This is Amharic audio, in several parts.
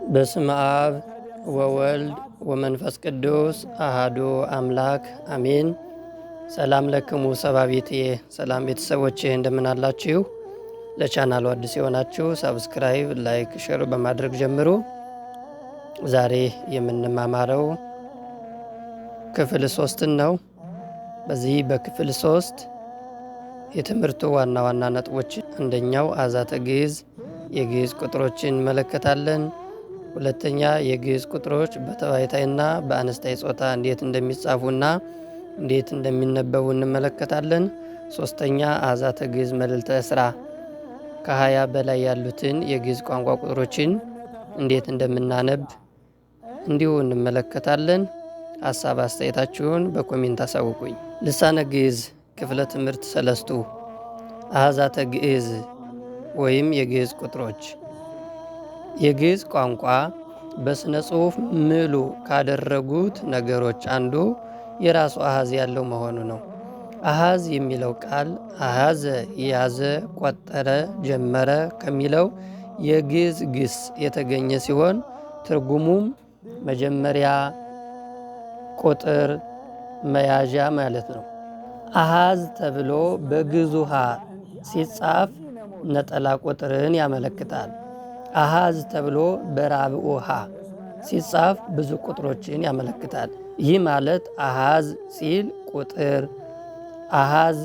በስመ አብ ወወልድ ወመንፈስ ቅዱስ አሃዱ አምላክ አሜን። ሰላም ለክሙ ሰባቤትየ፣ ሰላም ቤተሰቦቼ እንደምን አላችሁ? ለቻናሉ አዲስ የሆናችሁ ሳብስክራይብ፣ ላይክ፣ ሼር በማድረግ ጀምሩ። ዛሬ የምንማማረው ክፍል 3 ነው። በዚህ በክፍል 3 የትምህርቱ ዋና ዋና ነጥቦች፣ አንደኛው አሃዛተ ግዕዝ የግዕዝ ቁጥሮችን እንመለከታለን። ሁለተኛ የግዕዝ ቁጥሮች በተባይታይና በአነስታይ ጾታ እንዴት እንደሚጻፉና እንዴት እንደሚነበቡ እንመለከታለን። ሶስተኛ አሃዛተ ግዕዝ መልዕልተ እስራ ከ20 በላይ ያሉትን የግዕዝ ቋንቋ ቁጥሮችን እንዴት እንደምናነብ እንዲሁ እንመለከታለን። ሀሳብ አስተያየታችሁን በኮሜንት አሳውቁኝ። ልሳነ ግዕዝ ክፍለ ትምህርት ሰለስቱ አሃዛተ ግዕዝ ወይም የግዕዝ ቁጥሮች። የግዕዝ ቋንቋ በሥነ ጽሑፍ ምሉ ካደረጉት ነገሮች አንዱ የራሱ አሃዝ ያለው መሆኑ ነው። አሃዝ የሚለው ቃል አሃዘ ያዘ፣ ቆጠረ፣ ጀመረ ከሚለው የግዕዝ ግስ የተገኘ ሲሆን ትርጉሙም መጀመሪያ፣ ቁጥር፣ መያዣ ማለት ነው። አሃዝ ተብሎ በግዙሃ ሲጻፍ ነጠላ ቁጥርን ያመለክታል። አሃዝ ተብሎ በራብዑሃ ሲጻፍ ብዙ ቁጥሮችን ያመለክታል። ይህ ማለት አሃዝ ሲል ቁጥር፣ አሃዝ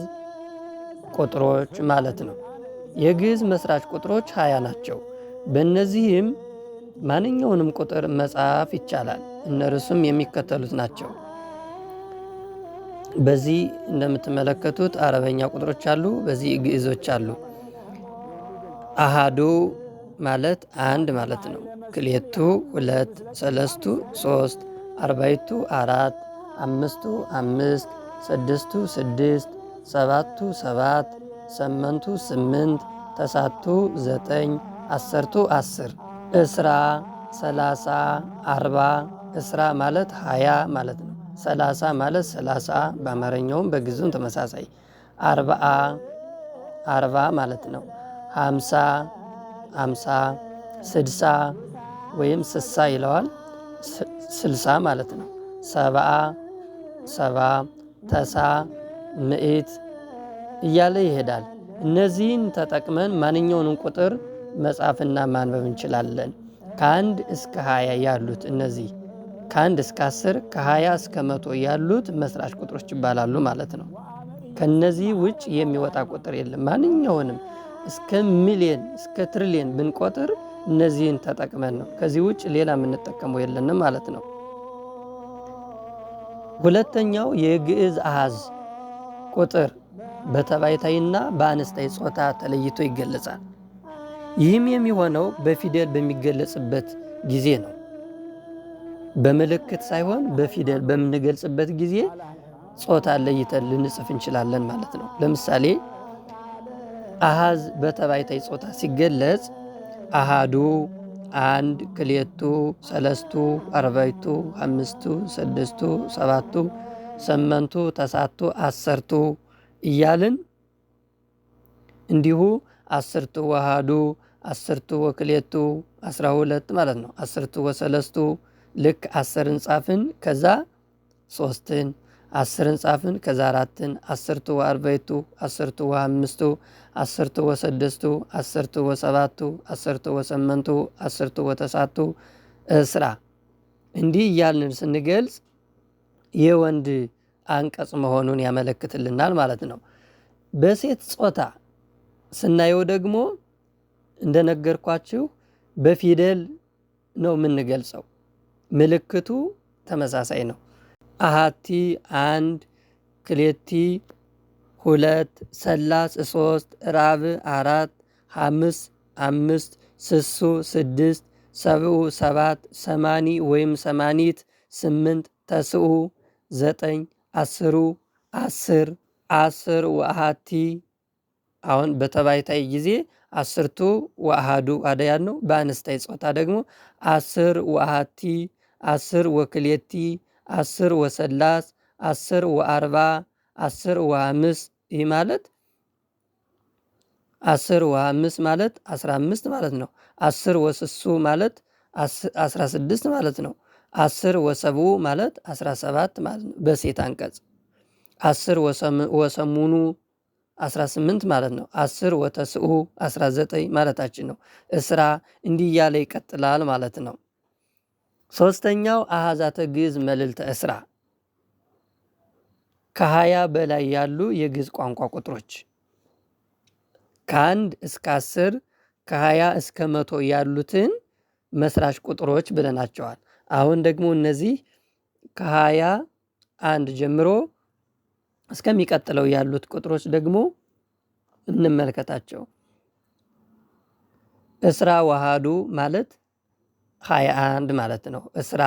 ቁጥሮች ማለት ነው። የግዕዝ መስራች ቁጥሮች 20 ናቸው። በእነዚህም ማንኛውንም ቁጥር መጻፍ ይቻላል። እነርሱም የሚከተሉት ናቸው። በዚህ እንደምትመለከቱት አረበኛ ቁጥሮች አሉ፣ በዚህ ግዕዞች አሉ። አሃዱ ማለት አንድ ማለት ነው። ክልኤቱ ሁለት፣ ሰለስቱ ሶስት፣ አርባዕቱ አራት፣ አምስቱ አምስት፣ ስድስቱ ስድስት፣ ሰባቱ ሰባት፣ ሰመንቱ ስምንት፣ ተሳቱ ዘጠኝ፣ አሰርቱ 10፣ እስራ 30፣ 40። እስራ ማለት 20 ማለት ነው። 30 ማለት 30 በአማርኛውም በግዕዙም ተመሳሳይ። 40 ማለት ነው። 50 50፣ 60 ወይም 60 ይለዋል 60 ማለት ነው። 70 ተሳ፣ ምዕት እያለ ይሄዳል። እነዚህን ተጠቅመን ማንኛውንም ቁጥር መጻፍና ማንበብ እንችላለን። ከ1 እስከ 20 ያሉት እነዚህ ከ1 እስከ 10 ከ20 እስከ 100 ያሉት መስራች ቁጥሮች ይባላሉ ማለት ነው። ከነዚህ ውጭ የሚወጣ ቁጥር የለም። ማንኛውንም እስከ ሚሊየን እስከ ትሪሊየን ብንቆጥር እነዚህን ተጠቅመን ነው። ከዚህ ውጭ ሌላ የምንጠቀመው የለንም ማለት ነው። ሁለተኛው የግዕዝ አሃዝ ቁጥር በተባይታይና በአነስታይ ጾታ ተለይቶ ይገለጻል። ይህም የሚሆነው በፊደል በሚገለጽበት ጊዜ ነው። በምልክት ሳይሆን በፊደል በምንገልጽበት ጊዜ ጾታ ለይተን ልንጽፍ እንችላለን ማለት ነው። ለምሳሌ አሃዝ በተባይታይ ጾታ ሲገለጽ አሃዱ አንድ፣ ክልኤቱ፣ ሰለስቱ፣ አርባዕቱ፣ አምስቱ፣ ስድስቱ፣ ሰባቱ፣ ሰመንቱ፣ ተሳቱ፣ 10ቱ እያልን እንዲሁ 10ቱ ወአሐዱ፣ 10ቱ ወክልኤቱ 12 ማለት ነው። 10ቱ ወሰለስቱ ልክ 10ን ጻፍን ከዛ 3ን፣ 10ን ጻፍን ከዛ 4ን፣ 10ቱ ወአርባዕቱ፣ 10ቱ ወአምስቱ፣ 10ቱ ወስድስቱ፣ 10ቱ ወሰባቱ፣ 10ቱ ወሰመንቱ፣ 10ቱ ወተሳቱ፣ እስራ እንዲህ እያልን ስንገልጽ የወንድ አንቀጽ መሆኑን ያመለክትልናል ማለት ነው። በሴት ጾታ ስናየው ደግሞ እንደነገርኳችሁ በፊደል ነው የምንገልጸው። ምልክቱ ተመሳሳይ ነው። አሃቲ አንድ፣ ክልኤቲ ሁለት፣ ሰላስ 3፣ ራብዕ 4፣ ሐምስ 5፣ ስሱ 6፣ ሰብዑ 7፣ ሰማኒ ወይም ሰማኒት 8፣ ተስዑ 9፣ አስሩ 10 ወአሐቲ። አሁን በተባይታይ ጊዜ 10ቱ ወአሐዱ አደያን ነው። በአነስታይ ጾታ ደግሞ 10 ወአሐቲ፣ 10 ወክልኤቲ፣ 10 ወሰላስ፣ 10 ወአርባ፣ 10 ወአምስ። ይህ ማለት 10 ወ5 ማለት 15 ማለት ነው። 10 ወስሱ ማለት 16 ማለት ነው። 10 ወሰብኡ ማለት 17 ማለት ነው በሴት አንቀጽ። 10 ወሰሙኑ 18 ማለት ነው። 10 ወተስኡ 19 ማለታችን ነው። እስራ እንዲህ እያለ ይቀጥላል ማለት ነው። ሶስተኛው አሃዛተ ግዕዝ መልዕልተ እስራ ከ20 በላይ ያሉ የግዕዝ ቋንቋ ቁጥሮች ከ1 እስከ 10 ከ20 እስከ 100 ያሉትን መስራች ቁጥሮች ብለናቸዋል። አሁን ደግሞ እነዚህ ከ21 ጀምሮ እስከሚቀጥለው ያሉት ቁጥሮች ደግሞ እንመልከታቸው። እስራ ወአሐዱ ማለት 21 ማለት ነው። እስራ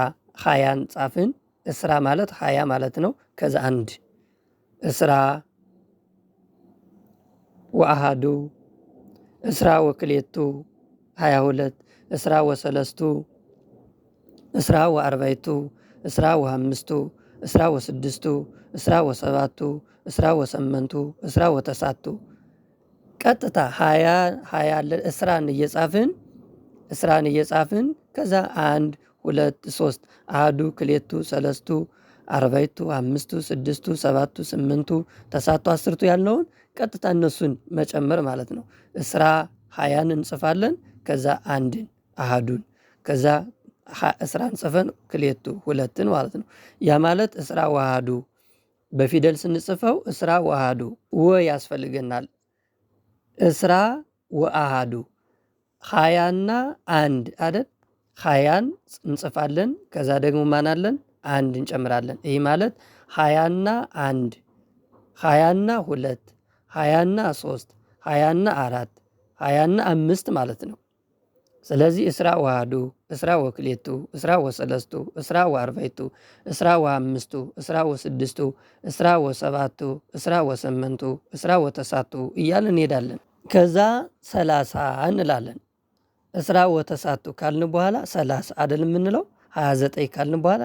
20ን ጻፍን። እስራ ማለት 20 ማለት ነው። ከዛ 1 እስራ ወአሐዱ እስራ ወክልኤቱ 22 እስራ ወሰለስቱ እስራ ወአርባዕቱ እስራ ወሐምስቱ እስራ ወስድስቱ እስራ ወሰባቱ እስራ ወሰመንቱ እስራ ወተሳቱ ቀጥታ 20 እስራን እየጻፍን ከዛ 1 2 3 አሐዱ ክልኤቱ ሰለስቱ አርባዕቱ አምስቱ ስድስቱ ሰባቱ ስምንቱ ተሳቱ አስርቱ ያልነውን ቀጥታ እነሱን መጨመር ማለት ነው። እስራ 20ን እንጽፋለን። ከዛ 1ን አሐዱን ከዛ እስራን ጽፈን ክልኤቱ 2ን ማለት ነው። ያ ማለት እስራ ወአሐዱ በፊደል ስንጽፈው እስራ ወአሐዱ ወ ያስፈልገናል። እስራ ወአሐዱ 20ና 1 አይደል? 20ን እንጽፋለን። ከዛ ደግሞ ማን አለን? 1 እንጨምራለን። ይህ ማለት 20ና 1 20ና 2 20ና 3 20ና 4 20ና 5 ማለት ነው። ስለዚህ እስራ ወአሐዱ እስራ ወክልኤቱ እስራ ወሰለስቱ እስራ ወአርባዕቱ እስራ ወሐምስቱ እስራ ወስድስቱ እስራ ወሰባቱ እስራ ወሰመንቱ እስራ ወተሳቱ እያልን እንሄዳለን። ከዛ 30 እንላለን። እስራ ወተሳቱ ካልን በኋላ 30 አይደል የምንለው? 29 ካልን በኋላ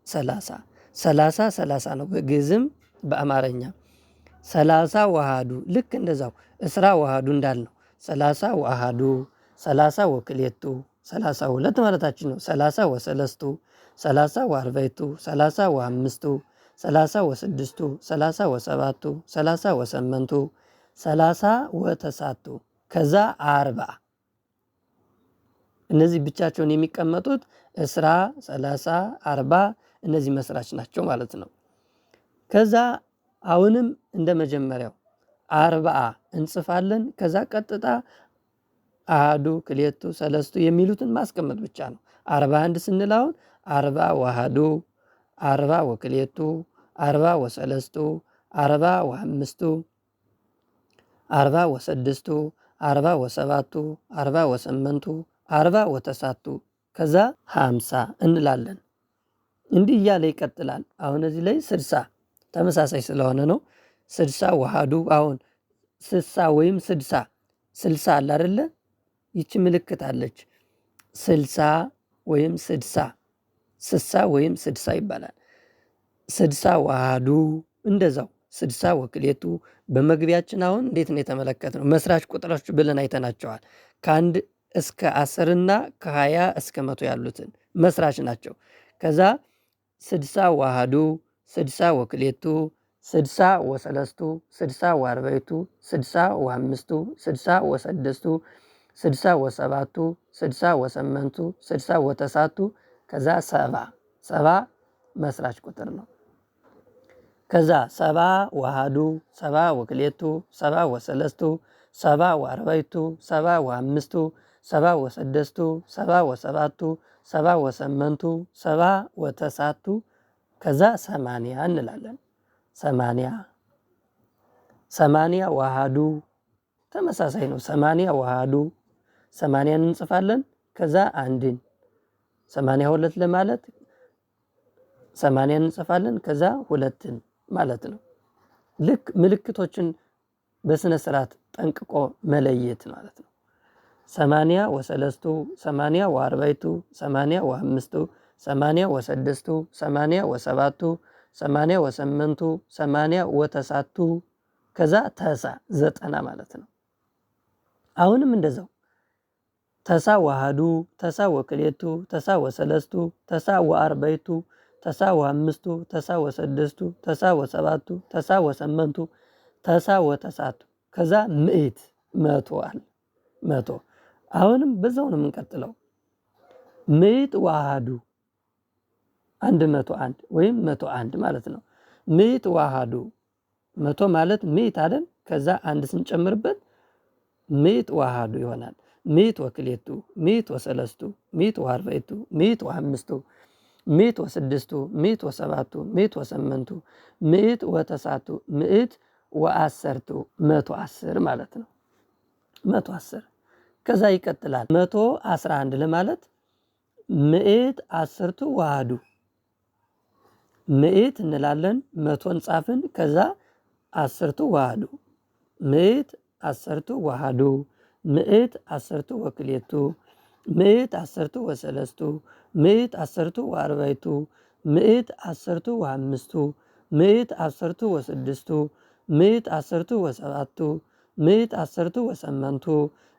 30 30 ነው በግዕዝም በአማርኛ። 30 ወአሐዱ ልክ እንደዛው እስራ ወአሐዱ እንዳልነው 30 ወአሐዱ 30 ወክልኤቱ 32 ማለታችን ነው። 30 ወሰለስቱ 30 ወአርባዕቱ 30 ወሐምስቱ 30 ወስድስቱ 30 ወሰባቱ 30 ወሰመንቱ 30 ወተሳቱ ከዛ 40 እነዚህ ብቻቸውን የሚቀመጡት እስራ 30 40 እነዚህ መስራች ናቸው ማለት ነው። ከዛ አሁንም እንደ መጀመሪያው 40 እንጽፋለን። ከዛ ቀጥታ አሐዱ ክልኤቱ ሰለስቱ የሚሉትን ማስቀመጥ ብቻ ነው። 41 ስንል አሁን 40 ወአሐዱ 40 ወክልኤቱ 40 ወሰለስቱ 40 ወሐምስቱ 40 ወስድስቱ 40 ወሰባቱ 40 ወሰመንቱ 40 ወተሳቱ ከዛ 50 እንላለን። እንዲህ እያለ ይቀጥላል። አሁን እዚህ ላይ 60 ተመሳሳይ ስለሆነ ነው። 60 ወአሐዱ አሁን 60 ወይም 60 አለ አይደለ? ይቺ ምልክት አለች። 60 ወይም 60 ወይም 60 ይባላል። 60 ወአሐዱ እንደዛው 60 ወክልኤቱ በመግቢያችን አሁን እንዴት ነው የተመለከትነው? መስራች ቁጥሮች ብለን አይተናቸዋል። ከ1 እስከ 10 እና ከ20 እስከ 100 ያሉትን መስራች ናቸው። ከዛ 60 ወአሐዱ 60 ወክልኤቱ 60 ወሰለስቱ 60 ወአርባዕቱ 60 ወሐምስቱ 60 ወስድስቱ 60 ወሰባቱ 60 ወሰመንቱ 60 ወተሳቱ ከዛ 70 መስራች ቁጥር ነው። ከዛ 70 ወአሐዱ 70 ወክልኤቱ 70 ወሰለስቱ 70 ወአርባዕቱ 70 ወሐምስቱ 70 ወስድስቱ 70 ወሰባቱ 70 ወሰመንቱ 70 ወተሳቱ ከዛ 80 እንላለን። 80 ወአሐዱ ተመሳሳይ ነው። 80 ወአሐዱ 80ን እንጽፋለን። ከዛ 1ን 82 ለማለት 80ን እንጽፋለን። ከዛ 2ን ማለት ነው። ልክ ምልክቶችን በስነ ስርዓት ጠንቅቆ መለየት ማለት ነው። 80 ወሰለስቱ 80 ወአርባዕቱ 80 ወሐምስቱ 80 ወስድስቱ 80 ወሰባቱ 80 ወሰመንቱ 80 ወተሳቱ ከዛ 90 ማለት ነው። አሁንም እንደዛው ተሳ ወአሐዱ ተሳ ወክልኤቱ ተሳ ወሰለስቱ ተሳ ወአርባዕቱ ተሳ ወአምስቱ ተሳ ወስድስቱ ተሳ ወሰባቱ ተሳ ወሰመንቱ ተሳ ወተስዓቱ ከዛ ምዕት መቶ አለ። መቶ አሁንም በዛው ነው የምንቀጥለው። ምዕት ወአሐዱ 101 ወይም 101 ማለት ነው። ምዕት ወአሐዱ መቶ ማለት ምዕት አይደል? ከዛ አንድ ስንጨምርበት ምዕት ወአሐዱ ይሆናል። ምዕት ወክልኤቱ ምዕት ወሰለስቱ ምዕት ወአርባዕቱ ምዕት ወአምስቱ ምዕት ወስድስቱ ምዕት ወሰባቱ ምዕት ወሰመንቱ ምዕት ወተስዓቱ ምዕት ወአሰርቱ 110 ማለት ነው። 110 ከዛ ይቀጥላል። 111 ለማለት ምዕት አሰርቱ ወአሐዱ ምዕት እንላለን። መቶን ጻፍን። ከዛ አሰርቱ ወአሐዱ ምዕት አሰርቱ ወአሐዱ ምዕት አሰርቱ ወክልኤቱ ምዕት አሰርቱ ወሰለስቱ ምዕት አሰርቱ ወአርባዕቱ ምዕት አሰርቱ ወአምስቱ ምዕት አሰርቱ ወስድስቱ ምዕት አሰርቱ ወሰባቱ ምዕት አሰርቱ ወሰመንቱ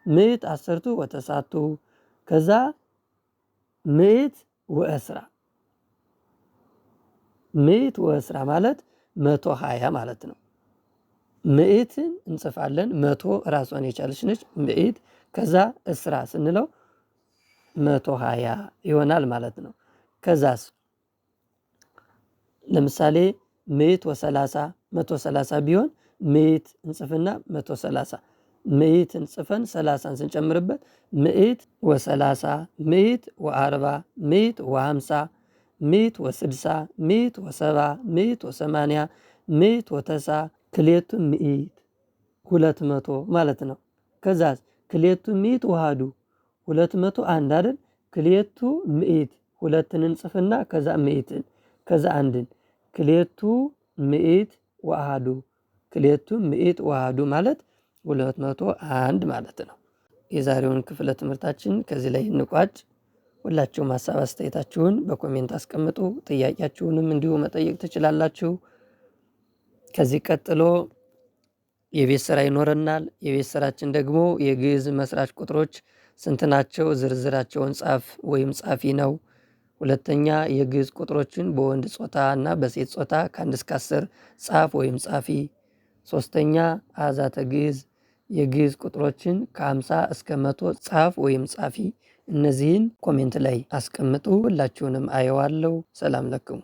ምዕት አሰርቱ ወተስዓቱ ከዛ ምዕት ወእስራ ምዕት ወእስራ ማለት 120 ማለት ነው። ምዕትን እንጽፋለን። 100 ራሷን የቻለች ነች ምዕት። ከዛ እስራ ስንለው 120 ይሆናል ማለት ነው። ከዛስ ለምሳሌ ምዕት ወ30 130 ቢሆን ምዕት እንጽፍና 130 ምዕት እንጽፈን 30ን ስንጨምርበት ምዕት ወ30 ምዕት ወ40 ምዕት ወ50 ምዕት ወ60 ምዕት ወ70 ምዕት ወ80 ምዕት ወተስዓ ክልኤቱ ምዕት 200 ማለት ነው። ከዛ ክልኤቱ ምዕት ወአሐዱ 201 አይደል? ክልኤቱ ምዕት ሁለትን እንጽፍና ከዛ ምዕትን ከዛ አንድን ክልኤቱ ምዕት ወአሐዱ ክልኤቱ ምዕት ወአሐዱ ማለት 201 ማለት ነው። የዛሬውን ክፍለ ትምህርታችን ከዚህ ላይ እንቋጭ። ሁላችሁም ሀሳብ አስተያየታችሁን በኮሜንት አስቀምጡ። ጥያቄያችሁንም እንዲሁ መጠየቅ ትችላላችሁ። ከዚህ ቀጥሎ የቤት ስራ ይኖረናል። የቤት ስራችን ደግሞ የግዕዝ መስራች ቁጥሮች ስንት ናቸው? ዝርዝራቸውን ጻፍ ወይም ጻፊ ነው። ሁለተኛ የግዕዝ ቁጥሮችን በወንድ ጾታ እና በሴት ጾታ ከ1 እስከ 10 ጻፍ ወይም ጻፊ። ሶስተኛ አሃዛተ ግዕዝ የግዕዝ ቁጥሮችን ከ50 እስከ 100 ጻፍ ወይም ጻፊ። እነዚህን ኮሜንት ላይ አስቀምጡ። ሁላችሁንም አየዋለሁ። ሰላም ለክሙ።